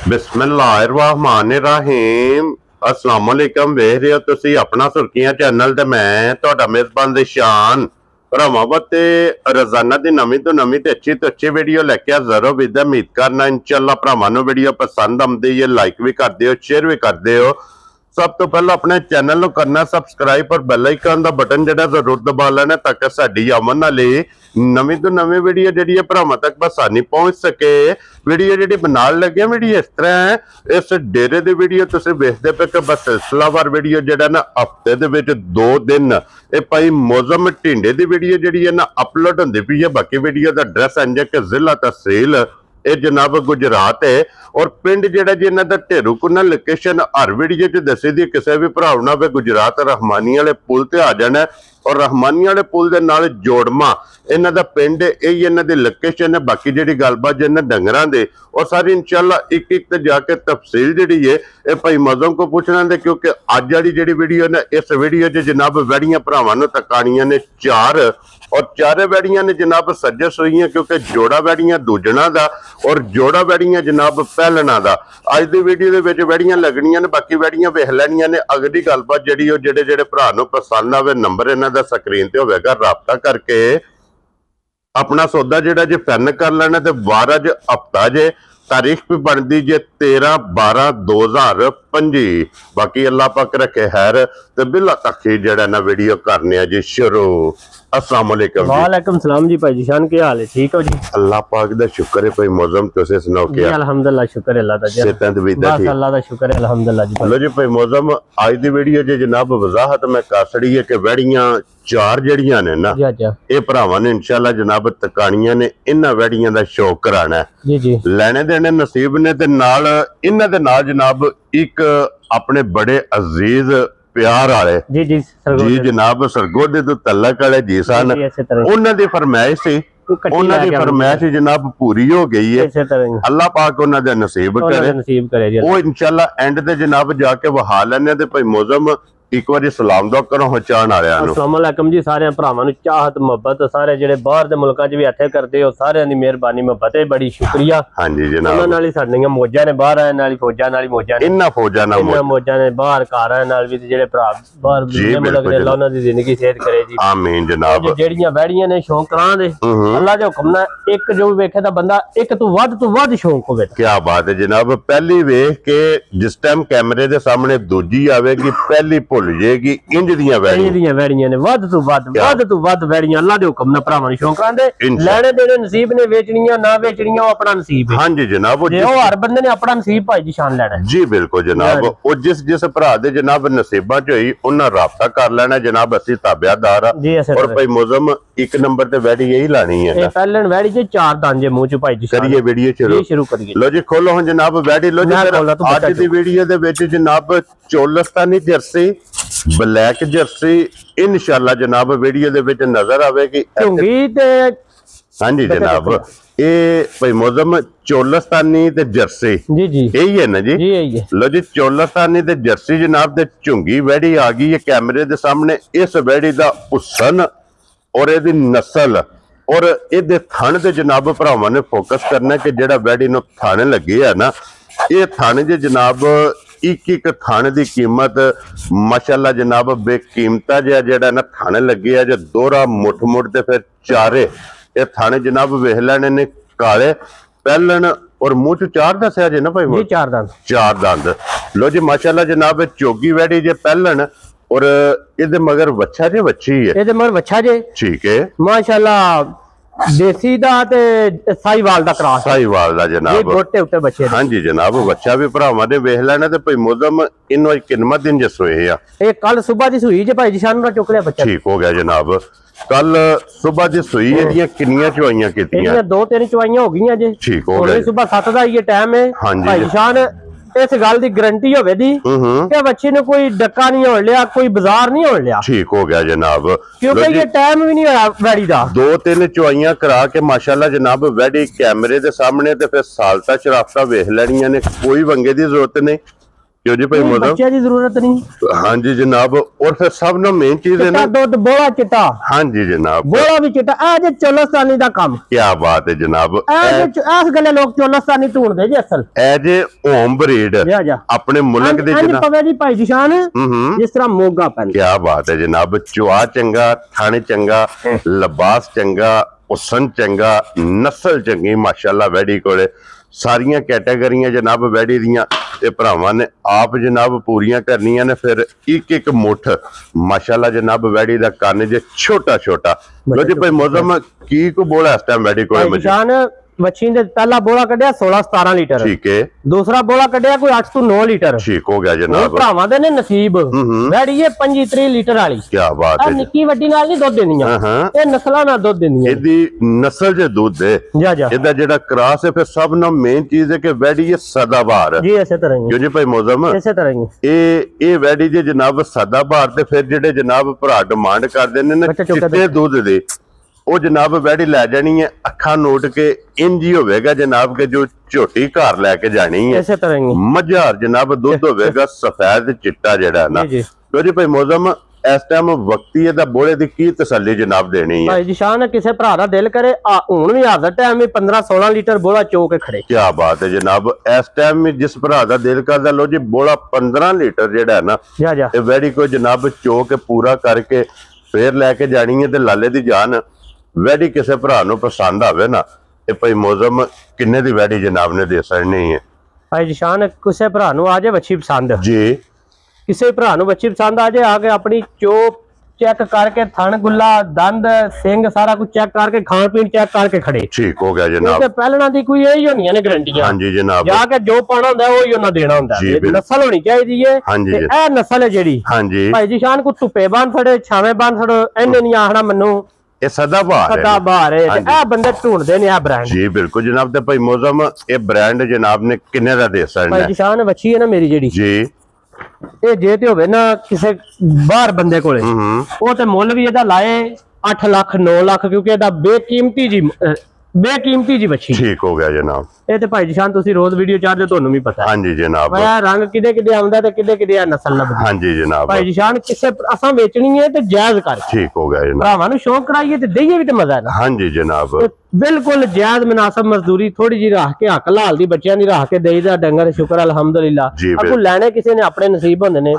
बिस्मिल्लाहिर्रहमानिर्रहीम अस्सलाम वालेकुम। वेख रहे हो तुसी अपना सुर्खियां चैनल ते मैं तुहाडा मेजबान दिशान भरावां रोजाना की नवी तो नवी ते अच्छी वीडियो लेके हाजिर हो। विद उम्मीद करना इंशाअल्लाह भरावां नूं वीडियो पसंद आउंदी है, लाइक भी कर दिओ, शेयर भी कर दिओ। सब तो पहले अपने चैनल को करना सबसक्राइब और बेल आइकन का बटन जो जरूर दबा लेना ताकि साडी आमन वाली नवी तो नवी वीडियो जी भरावां तक बसानी पहुंच सके। वीडियो जी बनाने लगे वीडियो इस तरह है, इस डेरे की वीडियो तुम वेखते पे कि बस सिलसिलावार वीडियो जो ना हफ्ते के 2 दिन ये भाई मौजम टिंडे की वीडियो जी है ना अपलोड होंगी पई है। बाकी वीडियो का एड्रैस इंज है कि जिला तहसील ये जनाब गुजरात है और पिंड जेड़ा जी इन्हां दा ढेरू कुन्ना लोकेशन हर वीडियो च दसी दी। किसी भी भरा ना वे गुजरात रहमानी वाले पुल ते आ जाना और रहमानी वाले पुल दे नाल जोड़मा इन्हां दा पिंड यही इन्हां दी लोकेशन है। बाकी जिहड़ी गलबात जिन्हां डंगरां दे और सारी इंशाअल्लाह एक एक ते जाके तफसील जिहड़ी है ये भाई मौजम को पूछना दे, क्योंकि अज वाली जिहड़ी वीडियो ने इस वीडियो च जनाब वैड़ियां भरावां नूं तकाणियां ने 4 और 4 वैड़ियां ने जनाब सज्जे सूईयां, क्योंकि जोड़ा वैड़ियां दूजना दा और जोड़ा वैड़ियां जनाब पहलना दा। अज दी वीडियो दे विच वैड़ियां लगनियां ने, बाकी वैड़ियां वेख लैणियां ने। अगली गलबात जिहड़ी ओ जेड़े जेड़े भरा नूं पसंद आवे नंबर इन्हां दा स्क्रीन ते होवेगा, राबता करके अपना सौदा जिहड़ा जे फैन कर लेना। ते वार अज हफ्ता जे, तारीख भी बनती जे 13/12/2025। बाकी अल्लाह पाक रखे खैर ते बिला तक जेड़ा ना वीडियो करने जी शुरू। अस्सलाम वालेकुम। वालेकुम सलाम जी भाई जीशान, क्या हाल है? ठीक हो जी? अल्लाह पाक दा शुक्र है भाई मौजम, तुसे सुनाओ क्या? अल्हम्दुलिल्लाह शुक्र है अल्लाह दा जी। सेहत दी बस अल्लाह दा शुक्र है अल्हम्दुलिल्लाह जी। लो जी भाई मौजम आज दी वीडियो जे जनाब वजाहत मैं कर छड़ी है कि वैड़ियां 4 जड़ियां ने ना ये भरावां ने इंशाअल्लाह जनाब तकाणियां ने इन्हां वैड़ियां दा शौक कराना है जी जी, लेने देने नसीब ने ते नाल इन्हां दे नाल जनाब एक अपने बड़े अजीज प्यार वाले जी जी जी जनाब सरगोदे तो तलक वाले जी सन, उन्हां दी फरमाइश सी, उन्हां दी फरमाइश जनाब पूरी हो गई है। अल्लाह पाक उन्हां दे नसीब करे वो इंशाअल्लाह एंड ते जनाब जाके वहा लेने ते भाई मौजम एक बार सलाम दो करो पहचान आ रहा। अस्सलाम वालेकुम जी सारे भरावां नूं चाहत मुहब्बत सारे जेड़े बाहर दे मुल्कां च भी इत्थे करदे हो सारे दी मेहरबानी मुहब्बत है, बड़ी शुक्रिया। हां जी जनाब, उन्हां नाल ही साडीआं मौजां ने बाहर आए नाल फौजां नाल मौजां ने इन्ना फौजां नाल मौजां ने बाहर घर आए नाल भी जेड़े भरा बाहर दूसरे मुल्क दे अल्लाह उन्हां दी जिंदगी सेहत करे जी, आमीन जनाब। जेड़ियां वैड़ियां ने शौक करां दे अल्लाह दे हुक्म नाल एक जो वेखे दा बंदा एक तो वध शौक होवे। क्या बात है जनाब, पहली वेख के जिस टाइम कैमरे दे सामने दूजी आवेगी पहली भुल जाएगी। इंज दियां वैड़ियां ने वध तो वध वैड़ियां अल्लाह दे हुक्म नाल भरावां नूं शौक करांदे, लेने देने नसीब ने, वेचणियां ना वेचणियां ओ अपना नसीब है। हां जी जनाब, ओ हर बंदे ने अपना नसीब भाई जी शान लेना जी। बिल्कुल जनाब, ओ जिस जिस भरा दे जनाब नसीबां च होई उन्हां राबता कर लेना जनाब। ਅਸੀਂ ताबेदार और भाई मौजम एक नंबर ते वैड़ी यही लानी है ना। पहलन वैड़ी च 4 दांजे मुंह च भाई जी करिए वीडियो शुरू करिए। लो जी खोलो हुन जनाब वैड़ी। लो जी आज दी वीडियो दे विच जनाब चोलस्तानी जर्सी ब्लैक जर्सी इंशाअल्लाह जनाब वीडियो दे विच नजर आवेगी। चुंगी ते हां जी जनाब ये भाई मौजम चोलस्तानी ते जर्सी जी जी यही है ना जी, यही है। लो जी चोलस्तानी ते जर्सी जनाब ते चुंगी वैड़ी आ गई है कैमरे दे सामने। इस वैड़ी दा हुसन और इहदी नस्ल और इहदे थण ते जनाब भरावां ने फोकस करना कि जेड़ा वैड़ी नूं थण लगे है ना ये थण जे जनाब एक थाने की कीमत माशाअल्लाह जनाब बेकीमता जेड़ा ना थाने लगे है जो दोहरा मुठ मुठ ते फिर चारे ये थाने जनाब वेख लेने ने काले पहलन और मुंह च 4 दसिया जे ना भाई जी, 4 दंद। लो जी माशाअल्लाह जनाब चोगी वैड़ी जे पहलन और इहदे मगर वच्छा जे वच्छी है, इहदे मगर वच्छा जे ठीक है माशाअल्लाह देसी दा ते साहीवाल दा क्रॉस, साहीवाल दा जनाब ये गोटे उते बच्चे। हां जी जनाब, बच्चा भी भरावां ने वेख लेना ते भाई मौजम इनो किन्ना दिन जे सोए आ ए कल सुबह दी सुई जे भाई जी शान दा चुक लिया बच्चा। ठीक हो गया जनाब, कल सुबह दी सुई एदियां किन्नियां चवाइयां कीतियां? 2-3 चवाइयां हो गईयां जे। ठीक हो गया, सुबह 7 दा ये टाइम है। हां जी भाई शान इस गल दी गारंटी होवे दी कि बच्चे ने कोई डक्का नहीं होण लिया, कोई बाजार नहीं होण लिया। ठीक हो गया जनाब, क्योंकि ये टाइम भी नहीं होया वैड़ी दा। 2-3 चवाइयां करा के माशाअल्लाह जनाब वैड़ी कैमरे दे सामने ते फिर सालता शराफता वेख लेनियां ने, कोई वंगे दी जरूरत नहीं। क्यों जी भाई मौसम बच्चे की जरूरत नहीं। हाँ जी जनाब, और फिर सब नो मेन चीज है ना दूध बोला चिट्टा। हाँ जी जनाब, बोला भी चिट्टा। ए चोलस्तानी दा काम। क्या बात है जनाब, इस गल्ले लोग चोलस्तानी ढूंढदे जी असल ए जे होम ब्रीड अपने मुल्क दे जनाब पता जी भाई जिशान जिस तरह मोगा पैन। क्या बात है जनाब, चुआ चंगा, थाने चंगा, लिबास चंगा, उसन चंगा, नस्ल चंगी माशाल्लाह वैडी कोले सारियां कैटेगरियां जनाब वैडी दियां ते भरावां ने आप जनाब पूरियां करनियां ने। फिर एक एक मुठ माशाल्लाह जनाब वैडी दा कान जे छोटा छोटा। लो जी भाई मौसम की को बोला इस टाइम वैडी कोले मच्छी ने पहला बोला कढ़िया 16-17 लीटर। ठीक है। दूसरा बोला कढ़िया कोई 8 to 9 लीटर। ठीक हो गया जनाब। भरावां दे ने नसीब वैडी ये 25-30 लीटर वाली। क्या बात है। निक्की वड्डी नाल नहीं दुध देनी है, नस्लां नाल दुध देनी है। एदी नस्ल जे दूध दे एदा जेड़ा क्रॉस है फिर सब ना मेन चीज है कि वैडी ये सदाबहार जी इसे तरह ही। क्यों जी भाई मौसम इसे तरह ही ए वैडी जे जनाब सदाबहार ते फिर जेड़े जनाब भरा डिमांड करदे ने ना चिट्टे दूध दे ਉਹ ਜਨਾਬ ਵੈੜੀ ਲੈ ਜਾਣੀ ਹੈ ਅੱਖਾਂ ਨੋਟ ਕੇ ਇੰਜ ਹੀ ਹੋਵੇਗਾ ਜਨਾਬ ਕਿ ਜੋ ਝੋਟੀ ਘਰ ਲੈ ਕੇ ਜਾਣੀ ਹੈ ਇਸੇ ਤਰ੍ਹਾਂ ਹੀ ਮਝਾਰ ਜਨਾਬ ਦੁੱਧ ਹੋਵੇਗਾ ਸਫੈਦ ਚਿੱਟਾ ਜਿਹੜਾ ਨਾ। ਲੋ ਜੀ ਭਾਈ ਮੌਸਮ ਇਸ ਟਾਈਮ ਵਕਤੀ ਇਹਦਾ ਬੋਲੇ ਦੀ ਕੀ ਤਸੱਲੀ ਜਨਾਬ ਦੇਣੀ ਹੈ। ਭਾਈ ਜਿਸ਼ਾਨ ਕਿਸੇ ਭਰਾ ਦਾ ਦਿਲ ਕਰੇ ਹੁਣ ਵੀ ਹਾਜ਼ਰ ਟਾਈਮ ਵੀ 15-16 ਲੀਟਰ ਬੋਲਾ ਚੋ ਕੇ ਖੜੇ। ਕੀ ਬਾਤ ਹੈ ਜਨਾਬ, ਇਸ ਟਾਈਮ ਵੀ ਜਿਸ ਭਰਾ ਦਾ ਦਿਲ ਕਰਦਾ ਲੋ ਜੀ ਬੋਲਾ 15 ਲੀਟਰ ਜਿਹੜਾ ਹੈ ਨਾ ਇਹ ਵੈੜੀ ਕੋ ਜਨਾਬ ਚੋ ਕੇ ਪੂਰਾ ਕਰਕੇ ਫੇਰ ਲੈ ਕੇ ਜਾਣੀ ਹੈ ਤੇ ਲਾਲੇ ਦੀ ਜਾਨ वैडी किसी भरा नु पसंद आवे ना ते भाई मौसम किन्ने दी वैडी जनाब ने दे सकनी है। भाई जिशान किसी भरा नु आ जाए बच्ची पसंद जी, किसी भरा नु बच्ची पसंद आ जाए आके अपनी चोप चेक करके थन गुल्ला दंद सिंग सारा कुछ चेक करके खान पीन चेक करके खड़े। ठीक हो गया जनाब। पहलना दी कोई यही होनी ने गारंटियां। हां जी जनाब, जाके जो पाना होंदा ओही उन्हें देना होंदा। नस्ल होनी चाहिए है। हां जी ए नस्ल है जेड़ी। हां जी भाई जिशान को धुप्पे बांध छड़े छावे बांध छड़ो इन्ने नहीं आखना मन्नू ਇਹ ਸਦਾਬਹਾਰ ਹੈ ਇਹ ਬੰਦੇ ਢੂੰਡਦੇ ਨੇ ਆ ਬ੍ਰਾਂਡ। ਜੀ ਬਿਲਕੁਲ ਜਨਾਬ। ਤੇ ਭਾਈ ਮੌਸਮ ਇਹ ਬ੍ਰਾਂਡ ਜਨਾਬ ਨੇ ਕਿੰਨੇ ਦਾ ਦੇ ਸਕਦਾ ਭਾਈ ਜਿਸ਼ਾਨ ਬੱਚੀ ਹੈ ਨਾ ਮੇਰੀ ਜਿਹੜੀ ਜੀ ਇਹ ਜੇ ਤੇ ਹੋਵੇ ਨਾ ਕਿਸੇ ਬਾਹਰ ਬੰਦੇ ਕੋਲੇ ਉਹ ਤੇ ਮੁੱਲ ਵੀ ਇਹਦਾ ਲਾਏ 8 ਲੱਖ 9 ਲੱਖ ਕਿਉਂਕਿ ਇਹਦਾ ਬੇਕੀਮਤੀ ਜੀ ਬੱਚੀ। ਠੀਕ ਹੋ ਗਿਆ ਜਨਾਬ। ਇਹ ਤੇ ਭਾਈ ਜਿਸ਼ਾਨ ਤੁਸੀਂ ਰੋਜ਼ ਵੀਡੀਓ ਚਾਰਦੇ ਤੁਹਾਨੂੰ ਵੀ ਪਤਾ। ਹਾਂਜੀ ਜਨਾਬ। ਮੈਂ ਰੰਗ ਕਿਦੇ ਕਿਦੇ ਆਉਂਦਾ ਤੇ ਕਿਦੇ ਕਿਦੇ ਆ ਨਸਲ ਲੱਭਦੀ। ਹਾਂਜੀ ਜਨਾਬ। ਭਾਈ ਜਿਸ਼ਾਨ ਕਿਸੇ ਅਸਾਂ ਵੇਚਣੀ ਹੈ ਤੇ ਜਾਇਜ਼ ਕਰ। ਠੀਕ ਹੋ ਗਿਆ ਜਨਾਬ। ਭਰਾਵਾਂ ਨੂੰ ਸ਼ੌਂਕ ਕਰਾਈਏ ਤੇ ਦਈਏ ਵੀ ਤੇ ਮਜ਼ਾ ਹੈ। ਹਾਂਜੀ ਜਨਾਬ। बिल्कुल जायज मुनासिब मजदूरी थोड़ी जी रख के हक लाल दी बच्चियां दी रख के देईदा डंगर शुक्र अल्हम्दुलिल्लाह। अगू लैने किसी ने अपने नसीब होंदे ने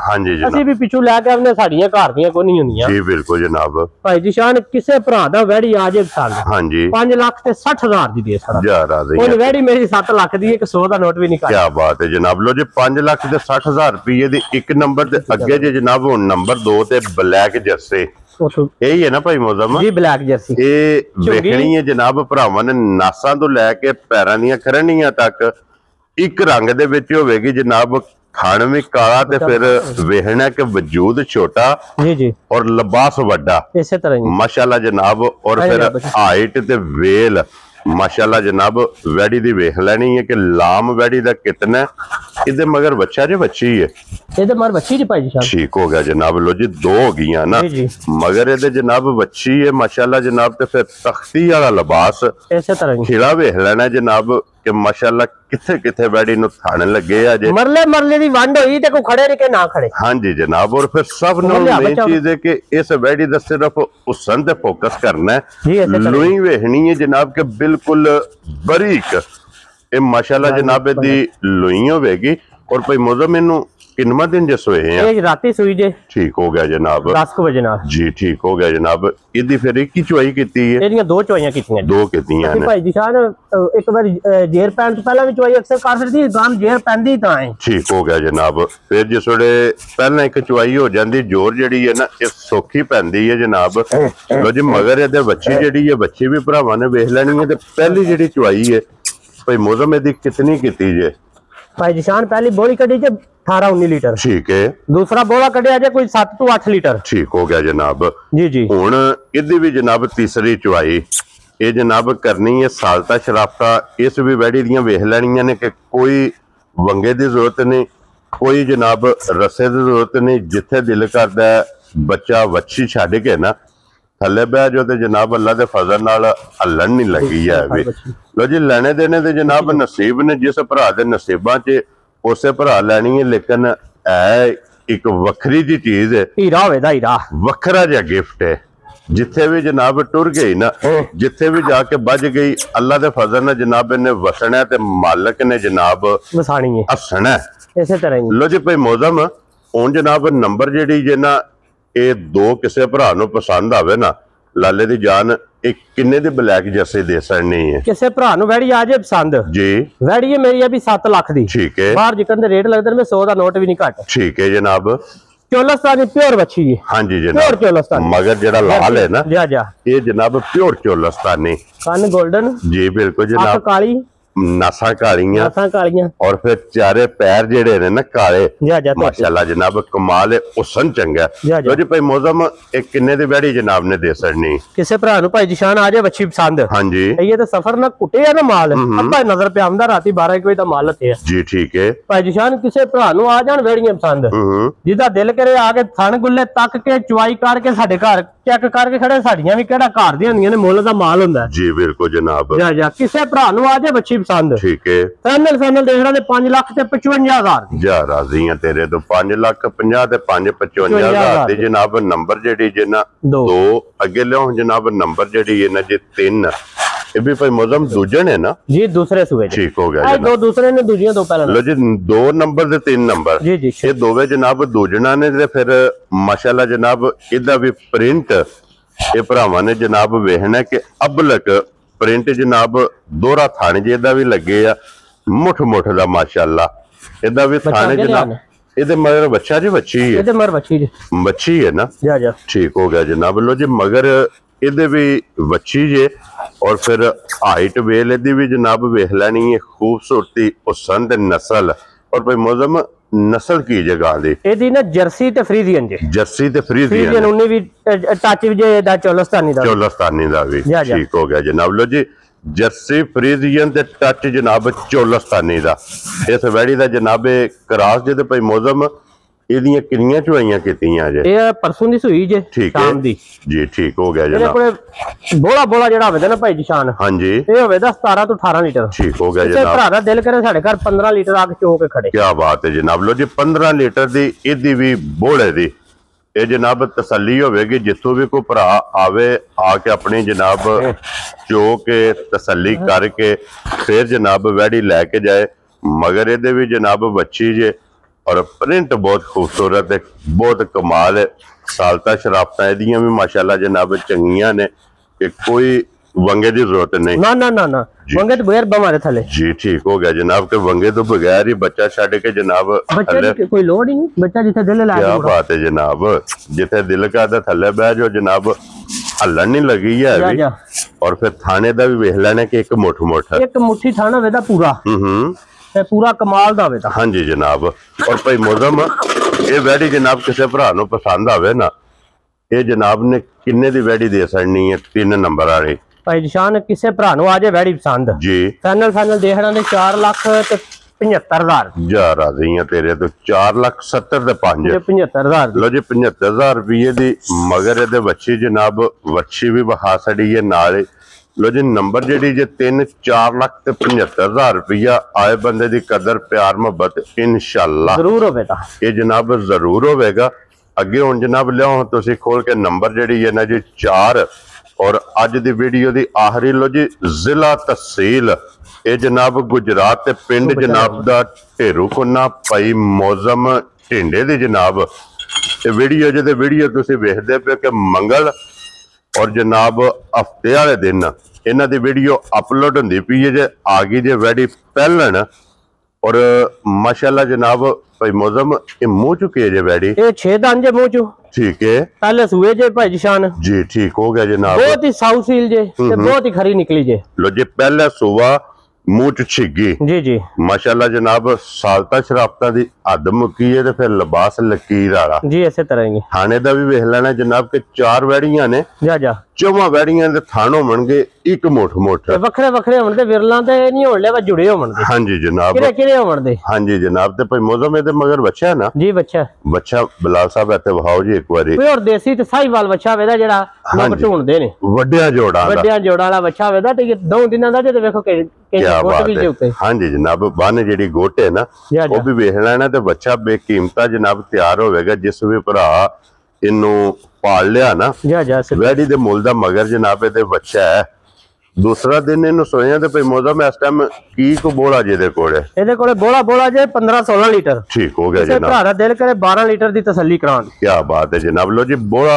असि भी पिछू लैके अपने साडियां घर दियां कोई नहीं हुंदियां। जी बिल्कुल जनाब। भाई जिशान किसे भरा दा वैड़ी आ जाए पसंद। हां जी 5 लाख ते 60,000 दी दे छड़ा। जा राजी है। वैड़ी मेरी 7 लाख दी है, एक 100 दा नोट भी नहीं कर। क्या बात है जनाब। लो जी 5 लाख ते 60,000 रुपए दी एक नंबर ते अगे जे जनाब हुन नंबर 2 ते ब्लैक जर्सी यही है ना भाई मौसम जी ब्लैक जर्सी ਇਹ ਵੇਖਣੀ ਹੈ ਜਨਾਬ ਭਰਾਵਾਂ ਨੇ ਨਾਸਾਂ ਤੋਂ ਲੈ ਕੇ ਪੈਰਾਂ ਦੀਆਂ ਖਰਣੀਆਂ ਤੱਕ ਇੱਕ ਰੰਗ ਦੇ ਵਿੱਚ ਹੋਵੇਗੀ ਜਨਾਬ। ਖਾਣ ਵੀ ਕਾਲਾ ਤੇ ਫਿਰ ਵੇਖਣਾ ਕਿ ਵਜੂਦ ਛੋਟਾ ਜੀ ਜੀ ਔਰ ਲਿਬਾਸ ਵੱਡਾ ਇਸੇ ਤਰ੍ਹਾਂ ਹੀ ਮਾਸ਼ਾਅੱਲਾ ਜਨਾਬ। ਔਰ ਫਿਰ ਹਾਈਟ ਤੇ ਵੇਲ माशाल्लाह जनाब वैडी दी वेख लेनी है कि लाम वैडी दा कितना इधर मगर बच्चा जो बच्ची है इधर मगर बच्ची जी भाई साहब। ठीक हो गया जनाब। लो जी 2 हो गई ना मगर इधर जनाब बच्ची है माशाल्लाह जनाब। ते फिर तख्ती वाला लिबास इसे तरह खिला वेख लेना जनाब कि माशाल्लाह किथे किथे वैडी नु थाने लगे अजे मरले मरले दी वंड होई ते को खड़े रह के ना खड़े। हां जी जनाब। और फिर सब नो मेन चीज है कि इस वैडी दा सिर्फ हुस्न ते फोकस करना है। लुई वेखनी है जनाब के बिल्कुल बारीक ए माशाल्लाह जनाब दी लुई होवेगी। और भाई मौसम इनु किन्ना दिन जे सोए हैं ये राती सोई जे। ठीक हो गया जनाब 10 बजे ना जी। ठीक हो गया जनाब। इदी फिर एक ही चुआई कीती है एदियां 2 चुआईयां कीतियां 2 कीतियां ने भाई जिशान। एक बार जेर पैन तो पहला भी चुआई अक्सर कर सकदी गाम जेर पैंदी तां है। ठीक हो गया जनाब। फिर जिस वेले पहला एक चुआई हो जांदी जोर जेड़ी है ना ये सौखी पैंदी है जनाब। लो जी मगर इधर बच्ची जेड़ी है बच्ची भी भरावां ने वेख लेनी है ते पहली जेड़ी चुआई है भाई मौसम इदी कितनी कीती जे भाई जिशान। पहली बोली कड़ी जे 18-19 लीटर। ठीक है। दूसरा बोला कढ़िया जे कोई 7 to 8 लीटर। ठीक हो गया जनाब जी जी। हुण इदी भी जनाब तीसरी चुआई ये जनाब करनी है सालता शराफता। इस भी वैडी दियां वेख लैणियां ने कि कोई वंगे दी जरूरत नहीं कोई जनाब रस्से दी जरूरत नहीं। जिथे दिल करदा बच्चा वच्छी छड्ड के ना थले बह जो ते जनाब अल्लाह दे फजल नाल हलन नहीं लगी है। लो जी लेने देने दे जनाब नसीब ने जिस भरा दे नसीबां च ਉਸੇ ਭਰਾ ਲੈਣੀ ਹੈ, ਲੇਕਿਨ ਇਹ ਇੱਕ ਵੱਖਰੀ ਜੀ ਚੀਜ਼ ਹੈ, ਹੀਰਾ ਹੋਵੇ ਦਾ ਹੀਰਾ, ਵੱਖਰਾ ਜਿਹਾ ਗਿਫਟ ਹੈ। ਜਿੱਥੇ ਵੀ ਜਨਾਬ ਟੁਰ ਗਈ ਨਾ, ਜਿੱਥੇ ਵੀ ਜਾ ਕੇ ਵੱਜ ਗਈ, ਅੱਲਾ ਦੇ ਫਜ਼ਲ ਨਾਲ ਜਨਾਬ ਇਹਨੇ ਵਸਣਾ ਤੇ ਮਾਲਕ ਨੇ ਜਨਾਬ ਵਸਾਣੀ ਹੈ, ਹੱਸਣਾ ਇਸੇ ਤਰ੍ਹਾਂ ਹੀ। ਲੋ ਜੀ ਭਾਈ ਮੌਜ਼ਮ, ਹੁਣ ਜਨਾਬ ਨੰਬਰ ਜਿਹੜੀ ਜੇ ਨਾ ਇਹ ਦੋ ਕਿਸੇ ਭਰਾ ਨੂੰ ਪਸੰਦ ਆਵੇ ਨਾ, ਲਾਲੇ ਦੀ ਜਾਨ ਇਹ ਕਿੰਨੇ ਦੇ ਬਲੈਕ ਜੈਸੇ ਦੇ ਸਕਣੀ ਹੈ। ਕਿਸੇ ਭਰਾ ਨੂੰ ਵੈੜੀ ਆ ਜੇ ਪਸੰਦ ਜੀ, ਵੈੜੀ ਹੈ ਮੇਰੀ ਅਭੀ 7 ਲੱਖ ਦੀ, ਠੀਕ ਹੈ। ਬਾਹਰ ਜਿਕਨ ਦੇ ਰੇਟ ਲੱਗਦੇ ਨੇ 100 ਦਾ ਨੋਟ ਵੀ ਨਹੀਂ ਘੱਟ, ਠੀਕ ਹੈ ਜਨਾਬ। ਚੋਲਸਤਾਨੀ ਪਿਓਰ ਬੱਚੀ ਹੈ। ਹਾਂਜੀ ਪਿਓਰ ਜਨਾਬ, ਚੋਲਸਤਾਨੀ, ਮਗਰ ਜਿਹੜਾ ਲਾਲ ਹੈ ਨਾ ਜਾ ਜਾ ਇਹ ਜਨਾਬ ਪਿਓਰ ਚੋਲਸਤਾਨੀ, ਕੰਨ 골ਡਨ, ਜੀ ਬਿਲकुल ਅੱਖ ਜਨਾਬ, ਕਾਲੀ, ਨਾਸਾਂ ਕਾਲੀਆਂ, ਨਾਸਾਂ ਕਾਲੀਆਂ, ਔਰ ਫਿਰ ਚਾਰੇ ਪੈਰ ਜਿਹੜੇ ਨੇ ਨਾ ਕਾਲੇ, ਜਾ ਜਾ ਮਾਸ਼ਾਅੱਲਾ ਜਨਾਬ ਕਮਾਲ ਹੈ, ਹੁਸਨ ਚੰਗਾ। ਜਾ ਜਾ। ਲੋ ਜੀ ਭਾਈ ਮੌਜ਼ਮ, ਇਹ ਕਿੰਨੇ ਦੀ ਵੈੜੀ ਜਨਾਬ ਨੇ ਦੇ ਸਕਣੀ? ਕਿਸੇ ਭਰਾ ਨੂੰ ਭਾਈ ਜਿਸ਼ਾਨ ਆ ਜਾਏ ਬੱਚੀ ਪਸੰਦ, ਹਾਂਜੀ ਇਹ ਤਾਂ ਸਫਰ ਨਾ ਕੁੱਟਿਆ ਨਾ ਮਾਲ, ਅੱਬਾ ਨਜ਼ਰ ਪਿਆ ਆਉਂਦਾ ਰਾਤੀ 12 ਵਜੇ ਦਾ ਮਾਲ ਲੱਤੇ ਜੀ, ਠੀਕ ਹੈ ਭਾਈ ਜਿਸ਼ਾਨ। ਕਿਸੇ ਭਰਾ ਨੂੰ ਆ ਜਾਣ ਵੈੜੀਆਂ ਪਸੰਦ, ਜਿਹਦਾ ਦਿਲ ਕਰੇ ਆ ਕੇ ਥਣ ਗੁੱਲੇ ਤੱਕ ਕੇ ਚੁਆਈ ਕਰਕੇ ਸਾਡੇ ਘਰ ਚੈੱਕ ਕਰਕੇ ਖੜੇ, ਸਾਡੀਆਂ ਵੀ ਕਿਹੜਾ ਘਰ ਦੀਆਂ ਹੁੰਦੀਆਂ ਨੇ, ਮੁੱਲ ਦਾ ਮਾਲ ਹੁੰਦਾ ਜੀ ਬਿਲकुल ਜਨਾਬ। ਜਾ ਜਾ। ਕਿਸੇ ਭਰਾ ਨੂੰ ਆ ਜਾਏ ਬੱਚੀ ਪਸੰਦ, ਠੀਕ ਹੈ। ਫਾਈਨਲ ਦੇਖਣਾ ਤੇ 5 ਲੱਖ ਤੇ 55,000 ਦੀ। ਜਾ ਰਾਜ਼ੀ ਆ ਤੇਰੇ ਤੋਂ, 5,50,000 ਤੇ 5,55,000 ਦੀ ਜਨਾਬ। ਨੰਬਰ ਜਿਹੜੀ ਜੇ ਨਾ ਦੋ ਅੱਗੇ ਲਿਓ ਜਨਾਬ, ਨੰਬਰ ਜਿਹੜੀ ਹੈ ਨਾ ਜੀ 3, ਇਹ ਵੀ ਭਾਈ ਮੌਜ਼ਮ ਦੂਜੇ ਨੇ ਨਾ ਜੀ, ਦੂਸਰੇ ਸੂਏ ਠੀਕ ਹੋ ਗਿਆ ਇਹ ਦੋ ਦੂਸਰੇ ਨੇ, ਦੂਜੀਆਂ ਦੋ ਪਹਿਲਾਂ। ਲੋ ਜੀ 2 ਨੰਬਰ ਤੇ 3 ਨੰਬਰ ਜੀ ਜੀ, ਇਹ ਦੋਵੇਂ ਜਨਾਬ ਦੂਜਣਾ ਨੇ। ਤੇ ਫਿਰ ਮਾਸ਼ਾਅੱਲਾ ਜਨਾਬ ਇਹਦਾ ਵੀ ਪ੍ਰਿੰਟ ਇਹ ਭਰਾਵਾਂ ਨੇ ਜਨਾਬ ਵੇਖਣਾ ਕਿ ਅਬਲਕ ਪ੍ਰਿੰਟ ਜਨਾਬ ਦੋਹਰਾ ਥਾਣੇ ਜਿਹਦਾ ਵੀ ਲੱਗੇ ਆ, ਮੁੱਠ ਦਾ ਮਾਸ਼ਾਅੱਲਾ ਇਹਦਾ ਵੀ ਥਾਣੇ ਜਨਾਬ। ਇਹਦੇ ਮਗਰ ਬੱਚਾ ਜੀ ਬੱਚੀ ਹੈ, ਇਹਦੇ ਮਗਰ ਬੱਚੀ ਹੈ ਨਾ, ਜਾ ਜਾ ਠੀਕ ਹੋ ਗਿਆ ਜਨਾਬ। ਲੋ ਜੀ ਮਗਰ ਇਹਦੇ ਵੀ ਬੱਚੀ ਜੇ, ਔਰ ਫਿਰ ਹਾਈਟ ਵੇਲ ਇਹਦੀ ਵੀ ਜਨਾਬ ਵੇਖ ਲੈਣੀ ਹੈ, ਖੂਬਸੂਰਤੀ, ਹੁਸਨ ਤੇ ਨਸਲ। ਔਰ ਭਾਈ ਮੌਜ਼ਮ ਨਸਲ ਕੀ ਜਗ੍ਹਾ ਦੀ ਇਹਦੀ ਨਾ ਜਰਸੀ ਤੇ ਫਰੀਜ਼ੀਅਨ ਜੇ, ਜਰਸੀ ਤੇ ਫਰੀਜ਼ੀਅਨ, ਉਹਨੇ ਵੀ ਟੱਚ ਜੇ ਦਾ ਚੋਲਸਤਾਨੀ ਦਾ ਵੀ ਠੀਕ ਹੋ ਗਿਆ ਜਨਾਬ। ਲੋ ਜੀ ਜਰਸੀ ਫਰੀਜ਼ੀਅਨ ਤੇ ਟੱਚ ਜਨਾਬ ਚੋਲਸਤਾਨੀ ਦਾ, ਇਸ ਵੈੜੀ ਦਾ ਜਨਾਬ ਕਰਾਸ ਜੇ। ਤੇ ਭਾਈ ਮੌਜ਼ਮ ਇਹਦੀਆਂ ਕਿੰਨੀਆਂ ਚੁਆਈਆਂ ਕੀਤੀਆਂ ਜੇ? ਇਹ ਪਰਸੋਂ ਦੀ ਸੂਈ ਜੇ, ਸ਼ਾਮ ਦੀ ਜੀ, ਠੀਕ ਹੋ ਗਿਆ ਇਹਦੇ ਜਨਾਬ। ਕੋਲੇ ਬੋਲਾ ਜਿਹੜਾ ਹੋਵੇ ਨਾ ਭਾਈ ਜਿਸ਼ਾਨ, ਹਾਂਜੀ ਇਹ ਹੋਵੇ ਦਾ 17 ਤੋਂ 18 ਲੀਟਰ, ਠੀਕ ਹੋ ਗਿਆ ਤੇ ਜਨਾਬ। ਭਰਾ ਦਾ ਦਿਲ ਕਰੇ ਸਾਡੇ ਘਰ 15 ਲੀਟਰ ਆ ਕੇ ਚੋ ਕੇ ਖੜੇ, ਕੀ ਬਾਤ ਹੈ ਜਨਾਬ। ਲੋ ਜੀ 15 ਲੀਟਰ ਦੀ ਇਹਦੀ ਵੀ ਬੋਲੇ ਦੀ ਇਹ ਜਨਾਬ ਤਸੱਲੀ ਹੋਵੇਗੀ, ਜਿੱਥੋਂ ਵੀ ਕੋਈ ਭਰਾ ਆਵੇ ਆ ਕੇ ਆਪਣੀ ਜਨਾਬ ਚੋ ਕੇ ਤਸੱਲੀ ਕਰਕੇ ਫਿਰ ਜਨਾਬ ਵੈੜੀ ਲੈ ਕੇ ਜਾਏ। ਮਗਰ ਇਹਦੇ ਵੀ ਜਨਾਬ ਬੱਚੀ ਜੇ, ਔਰ ਪ੍ਰਿੰਟ ਬਹੁਤ ਖੂਬਸੂਰਤ ਹੈ, ਬਹੁਤ ਕਮਾਲ ਹੈ। ਸਾਲਤਾ ਸ਼ਰਾਫਤਾਂ ਇਹਦੀਆਂ ਵੀ ਮਾਸ਼ਾਅੱਲਾ ਜਨਾਬ ਚੰਗੀਆਂ ਨੇ, ਕਿ ਕੋਈ ਵੰਗੇ ਦੀ ਜ਼ਰੂਰਤ ਨਹੀਂ। ਨਾ ਨਾ ਨਾ ਨਾ, ਵੰਗੇ ਤੋਂ ਬਗੈਰ ਬਮਾਰੇ ਥੱਲੇ ਜੀ, ਠੀਕ ਹੋ ਗਿਆ ਜਨਾਬ। ਕਿ ਵੰਗੇ ਤੋਂ ਬਗੈਰ ਹੀ ਬੱਚਾ ਛੱਡ ਕੇ ਜਨਾਬ ਬੱਚੇ ਦੀ ਕੋਈ ਲੋੜ ਹੀ ਨਹੀਂ, ਬੱਚਾ ਜਿੱਥੇ ਦਿਲ ਲਾ ਕੀ ਬਾਤ ਹੈ ਜਨਾਬ। ਜਿੱਥੇ ਦਿਲ ਕਰਦਾ ਥੱਲੇ ਬਹਿ ਜਾਓ ਜਨਾਬ, ਹੱਲਣ ਨਹੀਂ ਲੱਗੀ ਹੈ ਅਭੀ। ਔਰ ਫਿਰ ਥਾਣੇ ਦਾ ਵੀ ਵੇਖ ਲੈਣਾ ਕਿ ਇੱਕ ਮੁੱਠੀ ਥਾਣਾ ਵੇਦਾ ਪੂਰਾ, ਤੇ ਪੂਰਾ ਕਮਾਲ ਦਾ ਵੇਦਾ। ਹਾਂਜੀ ਜਨਾਬ। ਔਰ ਭਾਈ ਮੌਜ਼ਮ ਇਹ ਵੈੜੀ ਜਨਾਬ ਕਿਸੇ ਭਰਾ ਨੂੰ ਪਸੰਦ ਆਵੇ ਨਾ, ਇਹ ਜਨਾਬ ਨੇ ਕਿੰਨੇ ਦੀ ਵੈੜੀ ਦੇ ਸਕਣੀ ਹੈ? 3 ਨੰਬਰ ਵਾਲੀ ਭਾਈ ਜਿਸ਼ਾਨ। ਕਿਸੇ ਭਰਾ ਨੂੰ ਆ ਜਾਏ ਵੈੜੀ ਪਸੰਦ ਜੀ, ਫਾਈਨਲ ਦੇਖਣਾ ਤੇ 4 ਲੱਖ ਤੇ 75,000 ਜਾ ਰਾਜ਼ੀ ਆ ਤੇਰੇ ਤੋਂ। 4,70,000 ਤੇ 5 75,000 ਲੋ ਜੀ 75,000 ਰੁਪਏ ਦੀ। ਮਗਰ ਇਹਦੇ ਵੱਛੀ ਜਨਾਬ, ਵੱਛੀ ਵੀ ਵਿਖਾ ਛੜੀ ਹੈ ਨਾਲ। ਲੋ ਜੀ ਨੰਬਰ ਜਿਹੜੀ ਜੇ 3, 4 ਲੱਖ ਤੇ 75,000 ਰੁਪਇਆ ਆਏ ਬੰਦੇ ਦੀ ਕਦਰ ਪਿਆਰ ਮੁਹੱਬਤ ਇਨਸ਼ਾਅੱਲਾ ਜ਼ਰੂਰ ਹੋਵੇਗਾ, ਇਹ ਜਨਾਬ ਜ਼ਰੂਰ ਹੋਵੇਗਾ। ਅੱਗੇ ਹੁਣ ਜਨਾਬ ਲਿਆਓ ਤੁਸੀਂ ਖੋਲ ਕੇ ਨੰਬਰ ਜਿਹੜੀ ਹੈ ਨਾ ਜੀ 4, ਔਰ ਅੱਜ ਦੀ ਵੀਡੀਓ ਦੀ ਆਖਰੀ। ਲੋ ਜੀ ਜ਼ਿਲ੍ਹਾ ਤਹਿਸੀਲ ਇਹ ਜਨਾਬ ਗੁਜਰਾਤ ਤੇ ਪਿੰਡ ਜਨਾਬ ਦਾ ਢੇਰੂ ਕੋਨਾ, ਭਾਈ ਮੌਜ਼ਮ ਢਿੰਡੇ ਦੀ ਜਨਾਬ ਇਹ ਵੀਡੀਓ। ਜਿਹਦੇ ਵੀਡੀਓ ਤੁਸੀਂ ਵੇਖਦੇ ਪਏ ਕਿ ਮੰਗਲ ਔਰ ਜਨਾਬ ਹਫਤੇ ਵਾਲੇ ਦਿਨ ਇਹਨਾਂ ਦੀ ਵੀਡੀਓ ਅਪਲੋਡ ਹੁੰਦੀ ਪਈ ਹੈ ਜੇ। ਆ ਗਈ ਜੇ ਵੈੜੀ ਪਹਿਲਣ, ਔਰ ਮਾਸ਼ਾਅੱਲਾ ਜਨਾਬ ਭਾਈ ਮੌਜ਼ਮ ਇਹ ਮੂੰਹ ਚੁੱਕੇ ਜੇ ਵੈੜੀ, ਇਹ 6 ਦੰਦ ਜੇ ਮੂੰਹ ਚੋਂ, ਠੀਕ ਹੈ। ਪਹਿਲੇ ਸੂਏ ਜੇ ਭਾਈ ਜਿਸ਼ਾਨ ਜੀ, ਠੀਕ ਹੋ ਗਿਆ ਜਨਾਬ। ਬਹੁਤ ਹੀ ਸਾਊਸੀਲ ਜੇ ਤੇ ਬਹੁਤ ਹੀ ਖਰੀ ਨਿਕਲੀ ਜੇ। ਲੋ ਜੀ ਪਹਿਲਾ ਸੂਆ ਮੂੰਹ ਚ ਛਿੱਗੀ ਜੀ ਜੀ ਮਾਸ਼ਾਅੱਲਾ ਜਨਾਬ। ਸਾਲਤਾ ਸ਼ਰਾਫਤਾਂ ਦੀ ਹੱਦ ਮੁੱਕੀ ਹੈ ਤੇ ਫਿਰ ਲਿਬਾਸ ਲਕੀਰ ਵਾਲਾ ਜੀ, ਇਸੇ ਤਰ੍ਹਾਂ ਹੀ। ਥਾਣੇ ਦਾ ਵੀ ਵੇਖ ਲੈਣਾ ਜਨਾਬ ਕਿ 4 ਵੈੜੀਆਂ ਨੇ। ਜਾ ਜਾ ਚੌਵਾਂ ਵੈੜੀਆਂ ਦੇ ਥਣ ਹੋਣਗੇ ਇੱਕ ਮੁੱਠ ਵੱਖਰੇ ਵੱਖਰੇ ਹੋਣ ਤੇ ਵਿਰਲਾਂ ਤੇ ਨਹੀਂ ਹੋਣ ਲਿਆ ਜੁੜੇ ਹੋਣਗੇ। ਹਾਂਜੀ ਜਨਾਬ ਕਿਹੜੇ ਹੋਣਗੇ। ਹਾਂਜੀ ਜਨਾਬ ਤੇ ਭਾਈ ਮੌਜ਼ਮ ਇਹਦੇ ਮਗਰ ਬੱਚਾ ਹੈ ਨਾ ਜੀ। ਬੱਚਾ ਬਲਾਲ ਸਾਹਿਬ ਇੱਥੇ ਵਹਾਓ ਜੀ ਇੱਕ ਵਾਰੀ। ਕੋਈ ਹੋਰ ਦੇਸੀ ਤੇ ਸਾਹੀਵਾਲ ਬੱਚਾ ਵੇਦਾ ਜਿਹੜਾ ਲੋਕ ਢੂੰਡਦੇ ਨੇ ਵੱਡਿਆਂ ਜੋੜਾਂ ਵਾਲਾ ਬੱਚਾ ਵੇਦਾ ਤੇ 2 ਦਿਨਾਂ ਦਾ ਤੇ ਵੇਖੋ ਕਿ ਗੋਟ ਵੀ ਦੇ ਉੱਤੇ। ਹਾਂਜੀ ਜਨਾਬ ਬੰਨ ਜਿਹੜੀ ਗੋਟ ਹੈ ਨਾ ਉਹ ਵੀ ਵੇਖ ਲੈਣਾ ਤੇ ਬੱਚਾ ਬੇਕੀਮਤਾ ਜਨਾਬ ਤਿਆਰ ਹੋਵੇਗਾ। ਜਿਸ ਵੀ ਭਰਾ ਇਹਨੂੰ ਪਾਲ ਲਿਆ ਨਾ ਵੈੜੀ ਦੇ ਮੁੱਲ ਦਾ ਮਗਰ ਜਨਾਬ ਇਹਦੇ ਬੱਚਾ ਹੈ। ਦੂਸਰਾ ਦਿਨ ਇਹਨੂੰ ਸੋਇਆ ਤੇ ਭਾਈ ਮੌਜ਼ਮ ਇਸ ਟਾਈਮ ਕੀ ਕੋ ਬੋਲਾ ਜਿਹਦੇ ਕੋਲੇ ਇਹਦੇ ਕੋਲੇ ਬੋਲਾ ਜੇ 15-16 ਲੀਟਰ ਠੀਕ ਹੋ ਗਿਆ ਜਨਾਬ। ਭਰਾ ਦਾ ਦਿਲ ਕਰੇ 12 ਲੀਟਰ ਦੀ ਤਸੱਲੀ ਕਰਾਉਣ। ਕੀ ਬਾਤ ਹੈ ਜਨਾਬ। ਲੋ ਜੀ ਬੋਲਾ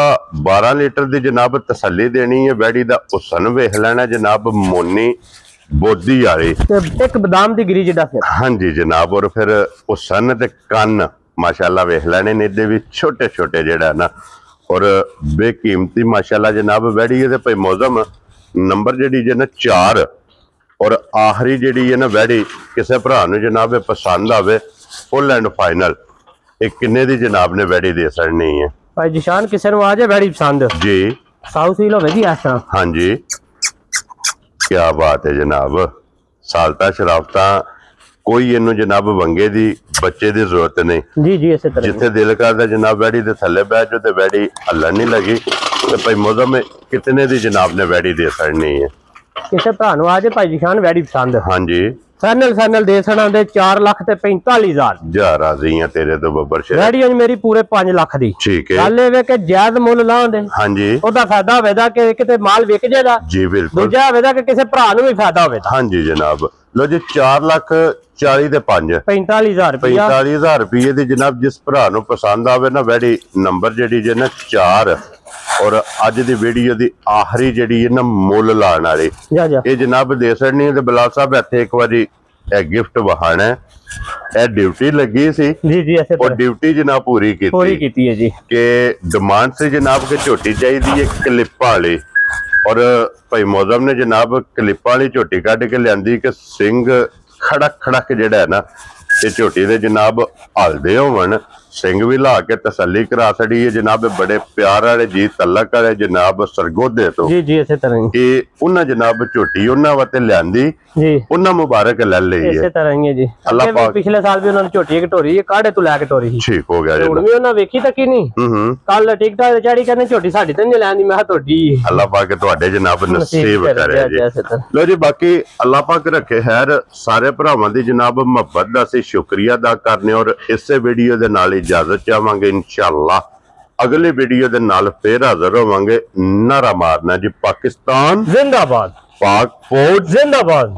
12 ਲੀਟਰ ਦੀ ਜਨਾਬ ਤਸੱਲੀ ਦੇਣੀ ਹੈ। ਵੈੜੀ ਦਾ ਹੁਸਨ ਵੇਖ ਲੈਣਾ ਜਨਾਬ ਮੋਨੀ ਬੋਦੀ ਵਾਲੀ ਇੱਕ ਬਦਾਮ ਦੀ ਗਿਰੀ ਜਿੱਡਾ ਫਿਰ। ਹਾਂਜੀ ਜਨਾਬ ਔਰ ਫਿਰ ਹੁਸਨ ਤੇ ਕੰਨ ਮਾਸ਼ਾਅੱਲਾ ਵੇਖ ਲੈਣੇ ਨੇ ਇਹਦੇ ਵੀ ਛੋਟੇ ਛੋਟੇ ਜਿਹੜਾ ਨਾ ਔਰ ਬੇਕੀਮਤੀ ਮਾਸ਼ਾਅੱਲਾ ਜਨਾਬ ਵੈੜੀ ਇਹਦੇ ਭਾਈ ਮੌਜ਼ਮ ਨੰਬਰ ਜਿਹੜੀ ਜੇ ਨਾ 4 ਔਰ ਆਖਰੀ ਜਿਹੜੀ ਹੈ ਨਾ ਵੈੜੀ ਕਿਸੇ ਭਰਾ ਨੂੰ ਜਨਾਬ ਇਹ ਪਸੰਦ ਆਵੇ ਫੁੱਲ ਐਂਡ ਫਾਈਨਲ ਇਹ ਕਿੰਨੇ ਦੀ ਜਨਾਬ ਨੇ ਵੈੜੀ ਦੇ ਸਕਣੀ ਹੈ ਭਾਈ ਜਿਸ਼ਾਨ। ਕਿਸੇ ਨੂੰ ਆ ਜਾਏ ਵੈੜੀ ਪਸੰਦ ਜੀ ਸਾਊਥ ਹੀਲ ਹੋਵੇ ਜੀ ਇਸ ਤਰ੍ਹਾਂ। ਹਾਂਜੀ ਕੀ ਬਾਤ ਹੈ ਜਨਾਬ। ਸਾਲਤਾ ਸ਼ਰਾਫਤਾਂ ਕੋਈ ਇਹਨੂੰ ਜਨਾਬ ਵੰਗੇ ਦੀ ਬੱਚੇ ਦੀ ਜ਼ਰੂਰਤ ਨਹੀਂ ਜੀ ਇਸੇ ਤਰ੍ਹਾਂ ਜਿੱਥੇ ਦਿਲ ਕਰਦਾ ਜਨਾਬ ਵੈੜੀ ਦੇ ਥੱਲੇ ਬਹਿ ਜਾਓ ਤੇ ਵੈੜੀ ਹੱਲਣ ਨਹੀਂ ਲੱਗੀ ਤੇ ਭਾਈ ਮੌਜ਼ਮ ਕਿਤਨੇ ਦੀ ਜਨਾਬ ਨੇ ਵੈੜੀ ਦੇ ਸਕਣੀ ਹੈ ਕਿਸੇ ਭਰਾ ਨੂੰ ਆ ਜੇ ਭਾਈ ਜਿਸ਼ਾਨ ਵੈੜੀ ਪਸੰਦ। ਹਾਂਜੀ ਫਾਈਨਲ ਦੇ ਸਣਾ ਦੇ 4,45,000 ਜਾ ਰਾਜ਼ੀ ਆ ਤੇਰੇ ਤੋਂ ਬੱਬਰ ਸ਼ੇਰ। ਵੈੜੀ ਮੇਰੀ ਪੂਰੇ 5 ਲੱਖ ਦੀ ਠੀਕ ਹੈ। ਗੱਲ ਇਹ ਵੇ ਕਿ ਜਾਇਜ਼ ਮੁੱਲ ਲਾਉਂਦੇ। ਹਾਂਜੀ ਉਹਦਾ ਫਾਇਦਾ ਹੋਵੇਗਾ ਕਿ ਕਿਤੇ ਮਾਲ ਵਿਕ ਜਾਏਗਾ ਜੀ ਬਿਲਕੁਲ। ਦੂਜਾ ਹੋਵੇਗਾ ਕਿ ਕਿਸੇ ਭਰਾ ਨੂੰ ਵੀ ਫਾਇਦਾ ਹੋਵੇ। ਹਾਂਜੀ ਜਨਾਬ ਲੋ ਜੀ 4,40,000 ਦੇ 5 45,000 ਰੁਪਏ ਦੀ ਜਨਾਬ ਜਿਸ ਭਰਾ ਨੂੰ ਪਸੰਦ ਆਵੇ ਨਾ ਵੈੜੀ ਨੰਬਰ ਜਿਹੜੀ ਜੇ ਨਾ 4 ਔਰ ਅੱਜ ਦੀ ਵੀਡੀਓ ਦੀ ਆਖਰੀ ਜਿਹੜੀ ਹੈ ਨਾ ਮੁੱਲ ਲਾਣ ਵਾਲੀ ਇਹ ਜਨਾਬ ਦੇ ਸਕਣੀ ਤੇ ਬਲਾਲ ਸਾਹਿਬ ਇੱਥੇ ਇੱਕ ਵਾਰੀ ਇਹ ਗਿਫਟ ਵਹਾਣਾ ਇਹ ਡਿਊਟੀ ਲੱਗੀ ਸੀ ਜੀ ਉਹ ਡਿਊਟੀ ਜਨਾਬ ਪੂਰੀ ਕੀਤੀ ਹੈ ਜੀ ਕਿ ਡਿਮਾਂਡ ਸੀ ਜਨਾਬ ਕਿ ਝੋਟੀ ਚਾਹੀਦੀ ਹੈ ਕਲਿੱਪਾਂ ਵਾਲੀ ਔਰ ਭਾਈ ਮੌਜ਼ਮ ਨੇ ਜਨਾਬ ਕਲਿੱਪਾਂ ਵਾਲੀ ਝੋਟੀ ਕੱਢ ਕੇ ਲਿਆਂਦੀ ਕਿ ਸਿੰਘ ਖੜਕ ਜਿਹੜਾ ਹੈ ਨਾ ਇਹ ਝੋਟੀ ਦੇ ਜਨਾਬ ਹਲਦੇ ਹੋਵਣ ਸਿੰਘ ਵੀ ਲਾ ਕੇ ਤਸੱਲੀ ਕਰਾ ਛੜੀ ਹੈ ਜਨਾਬ। ਬੜੇ ਪਿਆਰ ਵਾਲੇ ਜੀ ਤਲਕ ਵਾਲੇ ਜਨਾਬ ਸਰਗੋਧੇ ਤੋਂ ਜੀ ਇਸੇ ਤਰ੍ਹਾਂ ਹੀ ਇਹ ਉਹਨਾਂ ਜਨਾਬ ਝੋਟੀ ਉਹਨਾਂ ਵਾਸਤੇ ਲਿਆਂਦੀ ਜੀ ਉਹਨਾਂ ਮੁਬਾਰਕ ਲੈ ਲਈ ਹੈ ਇਸੇ ਤਰ੍ਹਾਂ ਹੀ ਜੀ। ਅੱਲਾਹ ਪਾਕ ਪਿਛਲੇ ਸਾਲ ਵੀ ਉਹਨਾਂ ਨੇ ਝੋਟੀ ਢੋਰੀ ਕਾੜੇ ਤੋਂ ਲੈ ਕੇ ਢੋਰੀ ਸੀ ਠੀਕ ਹੋ ਗਿਆ ਜੀ। ਹੁਣ ਵੀ ਉਹਨਾਂ ਵੇਖੀ ਤਾਂ ਕੀ ਨਹੀਂ ਕੱਲ ਟਿਕਟਾਂ ਤੇ ਚੜੀ ਕਹਿੰਦੇ ਝੋਟੀ ਸਾਡੀ ਤੇ ਨਹੀਂ ਲੈਂਦੀ ਮੈਂ ਤੁਹਾਡੀ। ਅੱਲਾਹ ਪਾਕ ਤੁਹਾਡੇ ਜਨਾਬ ਨਸੀਬ ਕਰੇ ਜੀ। ਲੋ ਜੀ ਬਾਕੀ ਅੱਲਾਹ ਪਾਕ ਰੱਖੇ ਖੈਰ ਸਾਰੇ ਭਰਾਵਾਂ ਦੀ ਜਨਾਬ ਮੁਹੱਬਤ ਦਾ ਅਸੀਂ ਸ਼ੁਕਰੀਆ ਅਦਾ ਕਰਨੇ ਔਰ ਇਸੇ ਵੀਡੀਓ ਦੇ ਨਾਲ ਇਜਾਜ਼ਤ ਚਾਹਾਂਗੇ ਇਨਸ਼ਾਅੱਲਾ ਅਗਲੀ ਵੀਡੀਓ ਦੇ ਨਾਲ ਫੇਰ ਹਾਜ਼ਰ ਹੋਵਾਂਗੇ। ਨਾਰਾ ਮਾਰਨਾ ਜੀ ਪਾਕਿਸਤਾਨ ਜ਼ਿੰਦਾਬਾਦ ਪਾਕ ਫੌਜ ਜ਼ਿੰਦਾਬਾਦ।